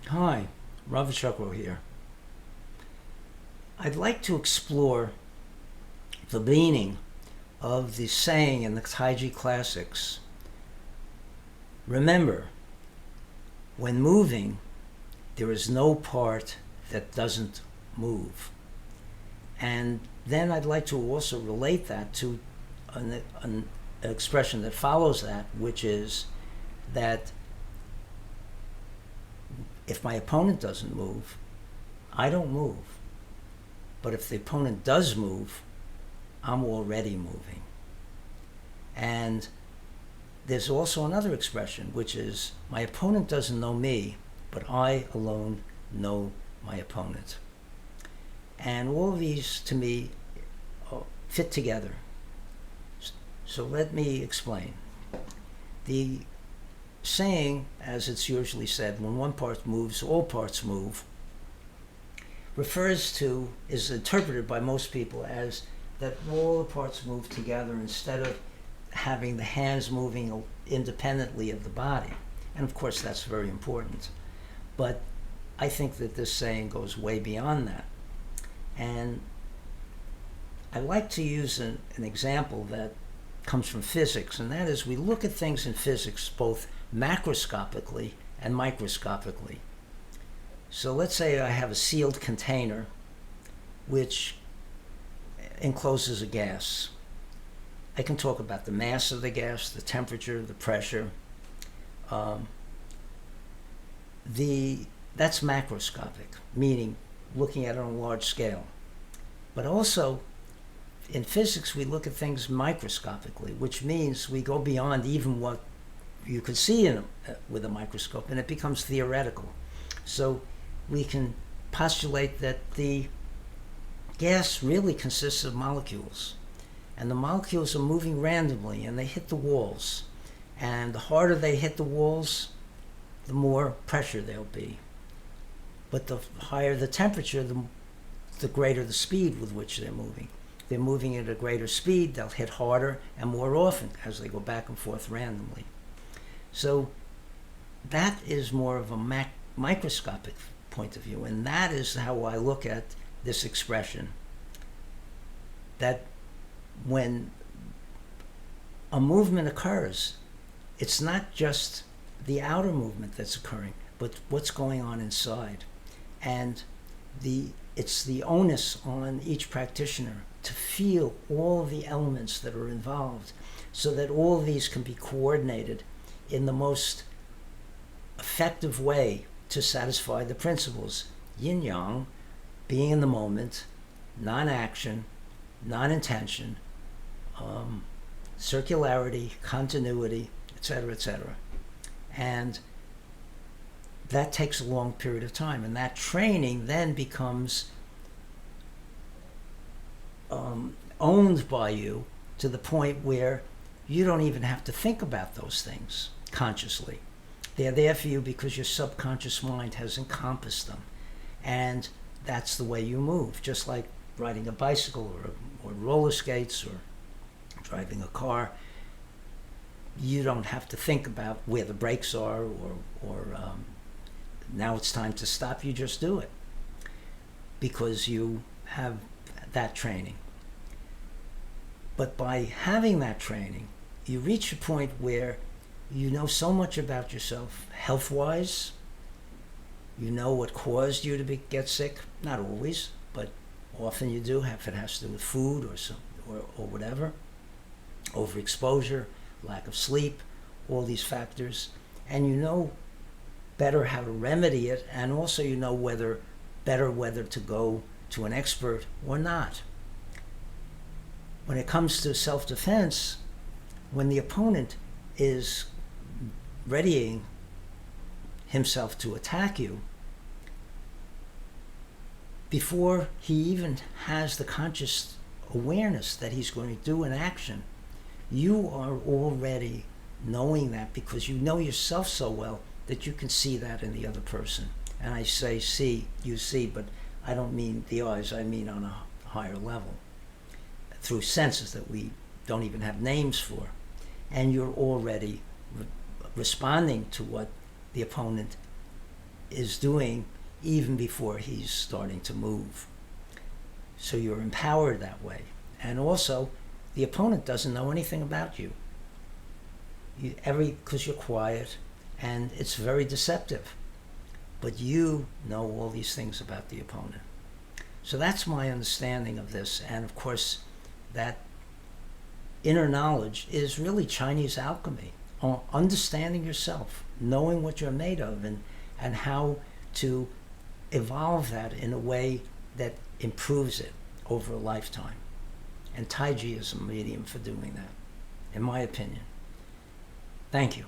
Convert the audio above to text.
Hi, Rav Chuckrow here. I'd like to explore the meaning of the saying in the Taiji Classics. Remember, when moving, there is no part that doesn't move. And then I'd like to also relate that to an expression that follows that, which is that if my opponent doesn't move, I don't move. But if the opponent does move, I'm already moving. And there's also another expression, which is my opponent doesn't know me, but I alone know my opponent. And all of these, to me, fit together. So let me explain. The saying, as it's usually said, when one part moves, all parts move, refers to, is interpreted by most people as that all the parts move together instead of having the hands moving independently of the body. And of course that's very important. But I think that this saying goes way beyond that. And I like to use an example that comes from physics, and that is we look at things in physics both macroscopically and microscopically. So let's say I have a sealed container which encloses a gas. I can talk about the mass of the gas, the temperature, the pressure. That's macroscopic, meaning looking at it on a large scale. But also, in physics, we look at things microscopically, which means we go beyond even what you could see with a microscope, and it becomes theoretical. So we can postulate that the gas really consists of molecules, and the molecules are moving randomly, and they hit the walls. And the harder they hit the walls, the more pressure there'll be. But the higher the temperature, the greater the speed with which they're moving. They're moving at a greater speed, they'll hit harder and more often as they go back and forth randomly. So that is more of a microscopic point of view, and that is how I look at this expression. That when a movement occurs, it's not just the outer movement that's occurring, but what's going on inside. And it's the onus on each practitioner to feel all the elements that are involved so that all of these can be coordinated in the most effective way to satisfy the principles. Yin-yang, being in the moment, non-action, non-intention, circularity, continuity, etc., etc. And that takes a long period of time, and that training then becomes owned by you to the point where you don't even have to think about those things consciously. They're there for you because your subconscious mind has encompassed them, and that's the way you move. Just like riding a bicycle or roller skates or driving a car, you don't have to think about where the brakes are or now it's time to stop. You just do it because you have that training. But by having that training, you reach a point where you know so much about yourself health-wise. You know what caused you to get sick. Not always, but often you do, if it has to do with food or whatever. Overexposure, lack of sleep, all these factors. And you know better how to remedy it, and also you know whether to go to an expert or not. When it comes to self-defense, when the opponent is readying himself to attack you, before he even has the conscious awareness that he's going to do an action, you are already knowing that because you know yourself so well that you can see that in the other person. And I say see, you see, but I don't mean the eyes, I mean on a higher level, through senses that we don't even have names for. And you're already responding to what the opponent is doing even before he's starting to move. So you're empowered that way. And also, the opponent doesn't know anything about you. Because you're quiet, and it's very deceptive. But you know all these things about the opponent. So that's my understanding of this. And of course, that inner knowledge is really Chinese alchemy. Understanding yourself, knowing what you're made of, and how to evolve that in a way that improves it over a lifetime. And Tai Chi is a medium for doing that, in my opinion. Thank you.